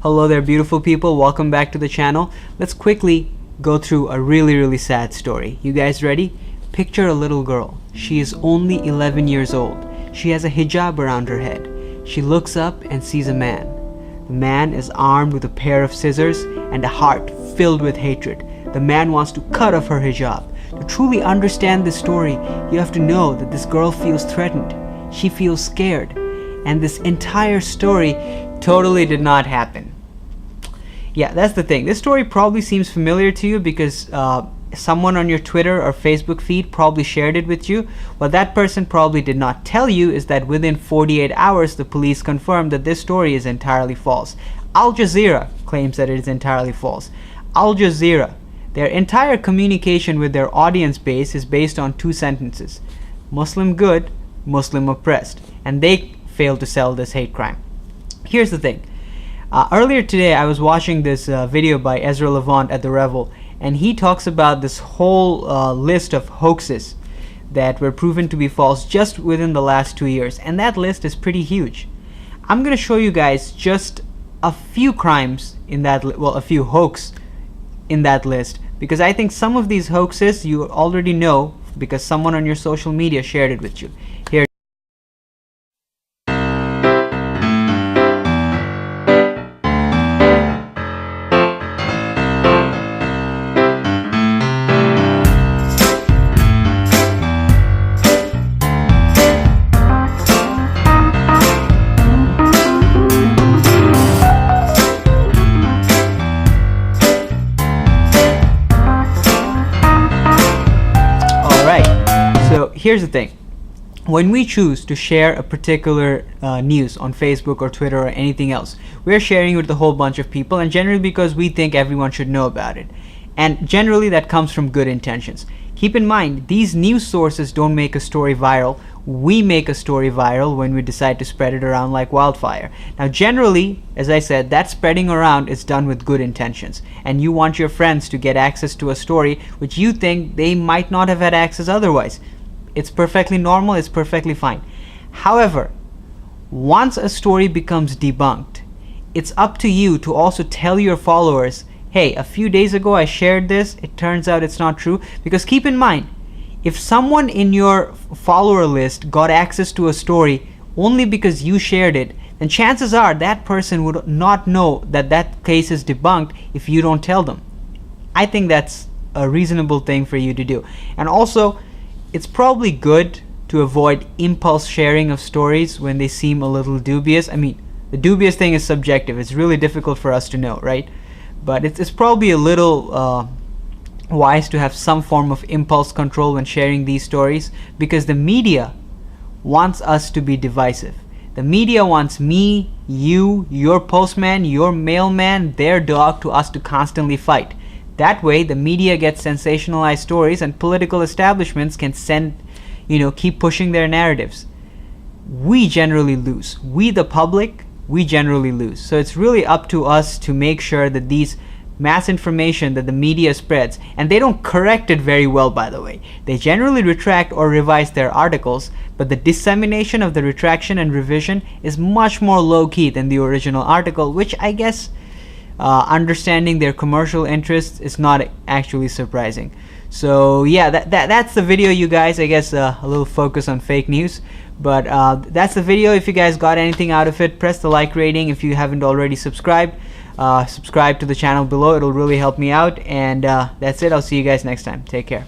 Hello there, beautiful people. Welcome back to the channel. Let's quickly go through a really sad story. You guys ready? Picture a little girl. She is only 11 years old. She has a hijab around her head. She looks up and sees a man. The man is armed with a pair of scissors and a heart filled with hatred. The man wants to cut off her hijab. To truly understand this story, you have to know that this girl feels threatened. She feels scared. And this entire story totally did not happen. Yeah, that's the thing. This story probably seems familiar to you because someone on your Twitter or Facebook feed probably shared it with you. What that person probably did not tell you is that within 48 hours, the police confirmed that this story is entirely false. Al Jazeera claims that it is entirely false. Al Jazeera, their entire communication with their audience base is based on two sentences: Muslim good, Muslim oppressed. And they failed to sell this hate crime. Here's the thing. Earlier today, I was watching this video by Ezra Levant at the Revel, and he talks about this whole list of hoaxes that were proven to be false just within the last 2 years, and that list is pretty huge. I'm going to show you guys just a few crimes in that, a few hoax in that list, because I think some of these hoaxes you already know because someone on your social media shared it with you. Here. So here's the thing. When we choose to share a particular news on Facebook or Twitter or anything else, we're sharing it with a whole bunch of people, and generally because we think everyone should know about it. And generally that comes from good intentions. Keep in mind, these news sources don't make a story viral. We make a story viral when we decide to spread it around like wildfire. Now generally, as I said, that spreading around is done with good intentions, and you want your friends to get access to a story which you think they might not have had access otherwise. It's perfectly normal, it's perfectly fine. However, once a story becomes debunked, it's up to you to also tell your followers, hey, a few days ago I shared this, it turns out it's not true. Because keep in mind, if someone in your follower list got access to a story only because you shared it, then chances are that person would not know that that case is debunked if you don't tell them. I think that's a reasonable thing for you to do. And also, it's probably good to avoid impulse sharing of stories when they seem a little dubious. I mean, the dubious thing is subjective. It's really difficult for us to know, right? But it's probably a little wise to have some form of impulse control when sharing these stories, because the media wants us to be divisive. The media wants me, you, your postman, your mailman, their dog, to us to constantly fight. That way, the media gets sensationalized stories, and political establishments can keep pushing their narratives. We generally lose. We, the public, we generally lose. So it's really up to us to make sure that these mass information that the media spreads, and they don't correct it very well, by the way. They generally retract or revise their articles, but the dissemination of the retraction and revision is much more low-key than the original article, which I guess understanding their commercial interests is not actually surprising. So yeah, that's the video, you guys. I guess a little focus on fake news, but that's the video. If you guys got anything out of it, press the like rating. If you haven't already subscribed, subscribe to the channel below. It'll really help me out. And that's it. I'll see you guys next time. Take care.